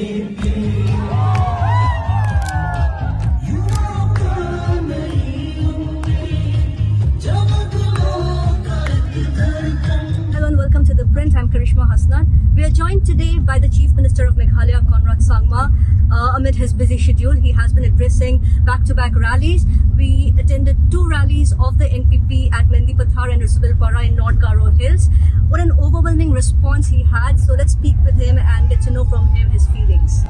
Hello and welcome to ThePrint. I'm Karishma Hasnat. We are joined today by the Chief Minister of Meghalaya, Conrad Sangma. Amid his busy schedule, he has been addressing back-to-back rallies. We attended 2 rallies of the NPP at Manipur and Rasabilpara in North Garo Hills. What an overwhelming response he had. So let's speak with him and get to know from him his feelings.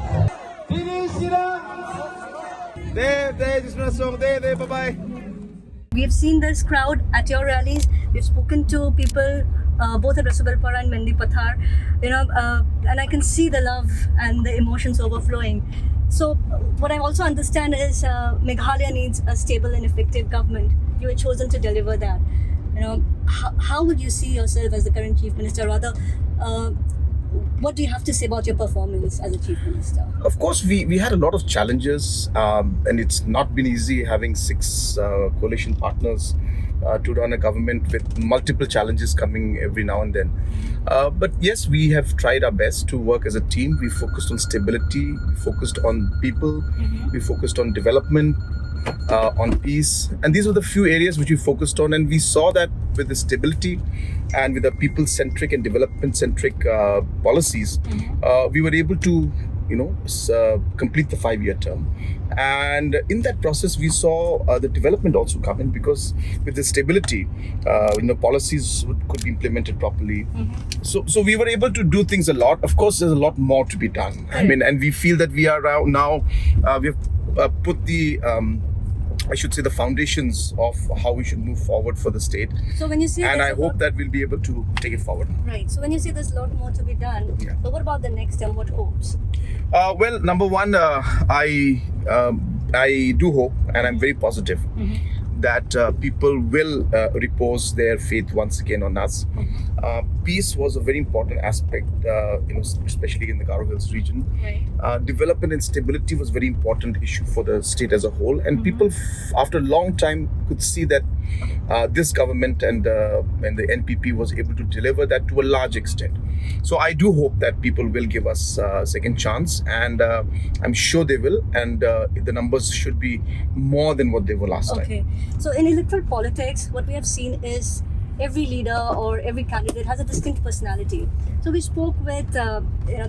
Bye-bye. We have seen this crowd at your rallies. We've spoken to people both at Rasabilpara and Mandipathar, and I can see the love and the emotions overflowing. So what I also understand is Meghalaya needs a stable and effective government. You were chosen to deliver that. How would you see yourself as the current Chief Minister? Rather, what do you have to say about your performance as a Chief Minister? Of course, we had a lot of challenges, and it's not been easy having 6 coalition partners to run a government with multiple challenges coming every now and then. But yes, we have tried our best to work as a team. We focused on stability, we focused on people, we focused on development, on peace, and these were the few areas which we focused on, and we saw that with the stability and with the people-centric and development-centric policies, we were able to complete the 5-year term. And in that process, we saw the development also come in, because with the stability, policies could be implemented properly. So we were able to do things a lot. Of course, there's a lot more to be done. I mean, and we feel that we are now we have put the the foundations of how we should move forward for the state. So when you say, and I hope that we'll be able to take it forward. Right. So when you say there's a lot more to be done, but what about the next term? What hopes? Well, number one, I do hope, and I'm very positive, that people will repose their faith once again on us. Peace was a very important aspect, especially in the Garo Hills region. Right. Development and stability was a very important issue for the state as a whole, and people, after a long time, could see that this government and the NPP was able to deliver that to a large extent. So I do hope that people will give us a second chance, and I'm sure they will, and the numbers should be more than what they were last time. Okay. So in electoral politics, what we have seen is every leader or every candidate has a distinct personality. So we spoke with the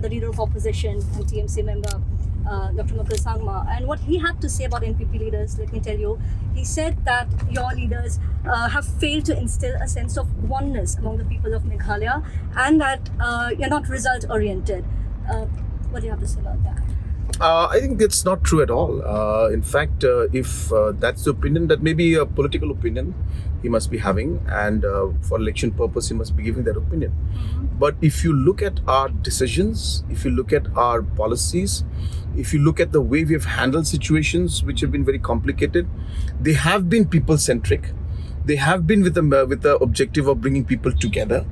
leader of opposition and TMC member, Dr. PA Sangma, and what he had to say about NPP leaders, let me tell you, he said that your leaders have failed to instill a sense of oneness among the people of Meghalaya, and that you're not result oriented. What do you have to say about that? I think that's not true at all. In fact, if that's the opinion, that may be a political opinion he must be having, and for election purpose he must be giving that opinion. But if you look at our decisions, if you look at our policies, if you look at the way we have handled situations which have been very complicated, they have been people-centric. They have been with the objective of bringing people together.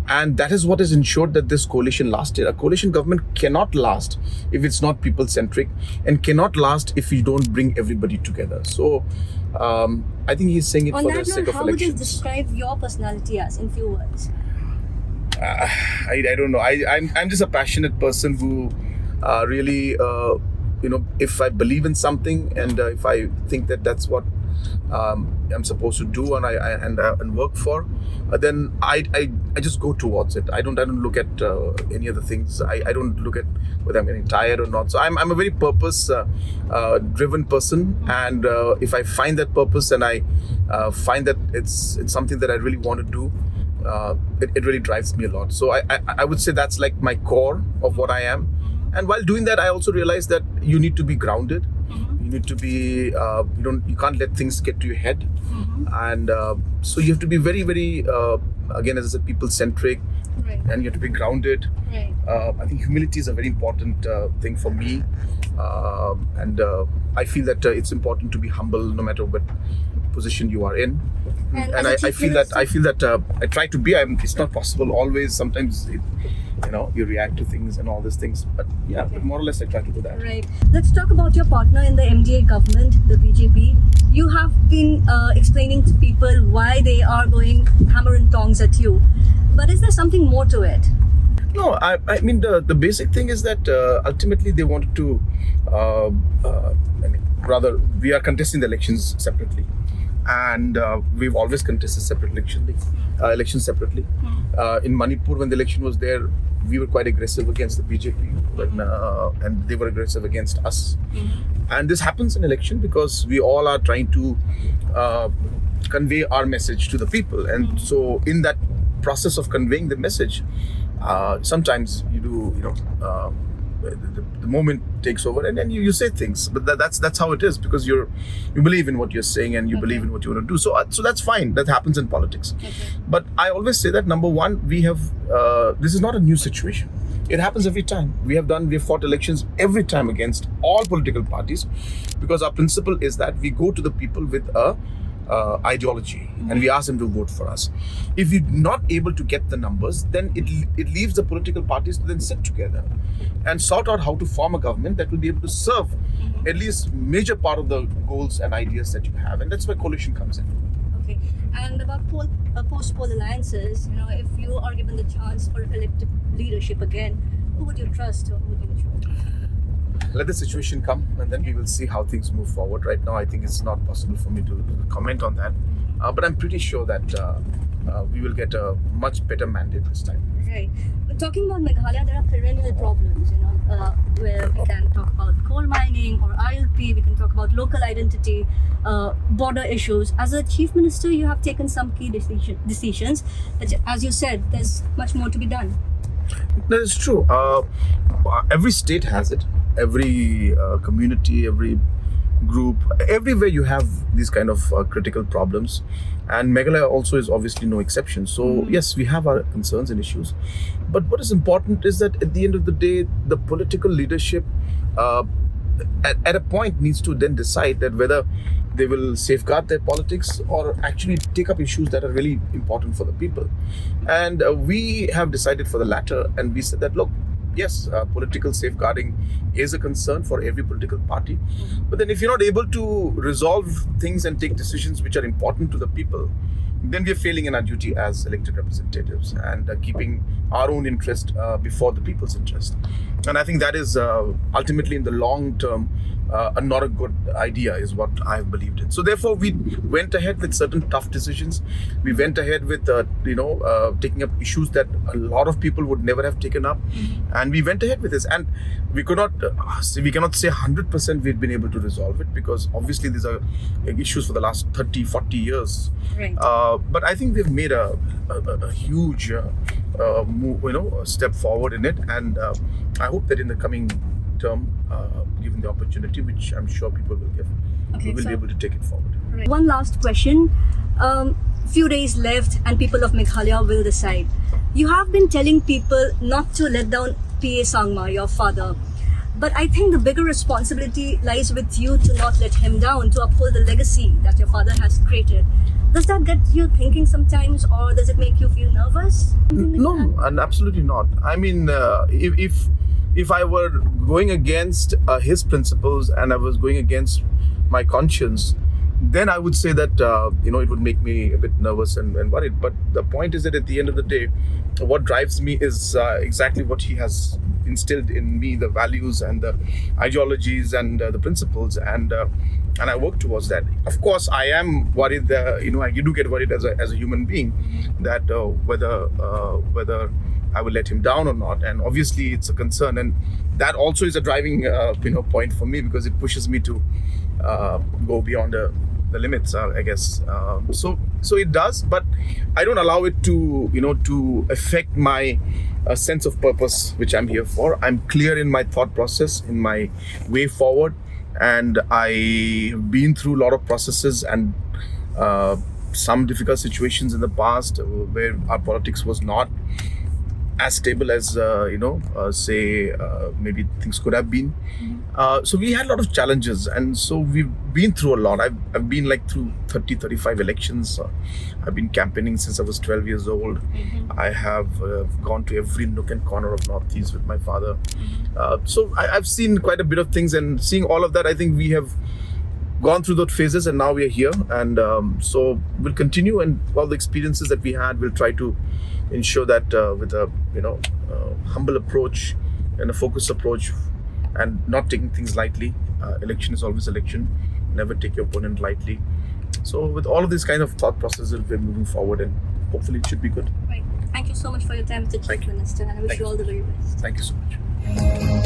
And that is what has ensured that this coalition lasted. A coalition government cannot last if it's not people-centric, and cannot last if we don't bring everybody together. So I think he's saying it for the sake of elections. How would you describe your personality as, in few words? I don't know. I'm just a passionate person who really, if I believe in something, and if I think that that's what I'm supposed to do and work for, then I just go towards it. I don't look at any other things. I don't look at whether I'm getting tired or not. So I'm a very purpose driven person, and if I find that purpose and I find that it's something that I really want to do, it really drives me a lot. So I would say that's like my core of what I am. And while doing that, I also realized that you need to be grounded. You need to be, you can't let things get to your head. And so you have to be very, very, again, as I said, people-centric. Right. And you have to be grounded. Right. I think humility is a very important thing for me. And I feel that it's important to be humble no matter what position you are in. And I feel that I try to be. It's not possible always. Sometimes you react to things and all these things, but but more or less I try to do that. Right. Let's talk about your partner in the MDA government, the BJP. You have been explaining to people why they are going hammer and tongs at you, but is there something more to it? No, I mean the basic thing is that ultimately they wanted to, I mean, rather we are contesting the elections separately, and we've always contested elections separately. In Manipur, when the election was there, we were quite aggressive against the BJP, and they were aggressive against us. And this happens in election because we all are trying to convey our message to the people, and so in that process of conveying the message, sometimes you do, the moment takes over, and then you say things, but that's how it is, because you believe in what you're saying, and you believe in what you want to do. So that's fine. That happens in politics. But I always say that, number one, we have this is not a new situation. It happens every time. We have fought elections every time against all political parties, because our principle is that we go to the people with a ideology, and we ask them to vote for us. If we're not able to get the numbers, then it leaves the political parties to then sit together and sort out how to form a government that will be able to serve at least major part of the goals and ideas that you have, and that's where coalition comes in. Okay, and about post-poll alliances, if you are given the chance for a collective leadership again, who would you trust or who would you choose? Let the situation come, and then we will see how things move forward. Right now, I think it's not possible for me to comment on that, but I'm pretty sure that we will get a much better mandate this time. Right. But talking about Meghalaya, there are perennial problems, where we can talk about coal mining or ILP, we can talk about local identity, border issues. As a chief minister, you have taken some key decisions, but as you said, there's much more to be done. That is true. Every state has it. Every community, every group, everywhere you have these kind of critical problems, and Meghalaya also is obviously no exception. So yes, we have our concerns and issues, but what is important is that at the end of the day, the political leadership at a point needs to then decide that whether they will safeguard their politics or actually take up issues that are really important for the people. And we have decided for the latter, and we said that, look, yes, political safeguarding is a concern for every political party. But then if you're not able to resolve things and take decisions which are important to the people, then we are failing in our duty as elected representatives, and keeping our own interest before the people's interest. And I think that is ultimately in the long term not a good idea, is what I've believed in. So therefore, we went ahead with certain tough decisions. We went ahead with taking up issues that a lot of people would never have taken up, and we went ahead with this. And we cannot say 100% we've been able to resolve it, because obviously these are issues for the last 30-40 years. Right. But I think we've made a huge move, step forward in it, and I hope that in the coming term, given the opportunity, which I'm sure people will give, we will be able to take it forward. Right. One last question. Few days left and people of Meghalaya will decide. You have been telling people not to let down PA Sangma, your father. But I think the bigger responsibility lies with you to not let him down, to uphold the legacy that your father has created. Does that get you thinking sometimes, or does it make you feel nervous? No, and absolutely not. I mean, if I were going against his principles and I was going against my conscience, then I would say that it would make me a bit nervous and worried. But the point is that at the end of the day, what drives me is exactly what he has instilled in me, the values and the ideologies and the principles, and I work towards that. Of course, I am worried that I do get worried as a human being, that whether I will let him down or not. And obviously it's a concern, and that also is a driving point for me, because it pushes me to go beyond the limits, I guess. So it does, but I don't allow it to affect my sense of purpose, which I'm here for. I'm clear in my thought process, in my way forward, and I've been through a lot of processes and some difficult situations in the past where our politics was not as stable as maybe things could have been. So we had a lot of challenges, and so we've been through a lot. I've been through 35 elections. I've been campaigning since I was 12 years old. I have gone to every nook and corner of Northeast with my father. So I've seen quite a bit of things, and seeing all of that, I think we have gone through those phases, and now we are here, and so we'll continue, and all the experiences that we had, we'll try to ensure that with a humble approach and a focused approach, and not taking things lightly. Election is always election. Never take your opponent lightly. So with all of these kind of thought processes, we're moving forward, and hopefully it should be good. Right. Thank you so much for your time, Mr. Chief Minister, and I wish you all the very best. Thank you so much.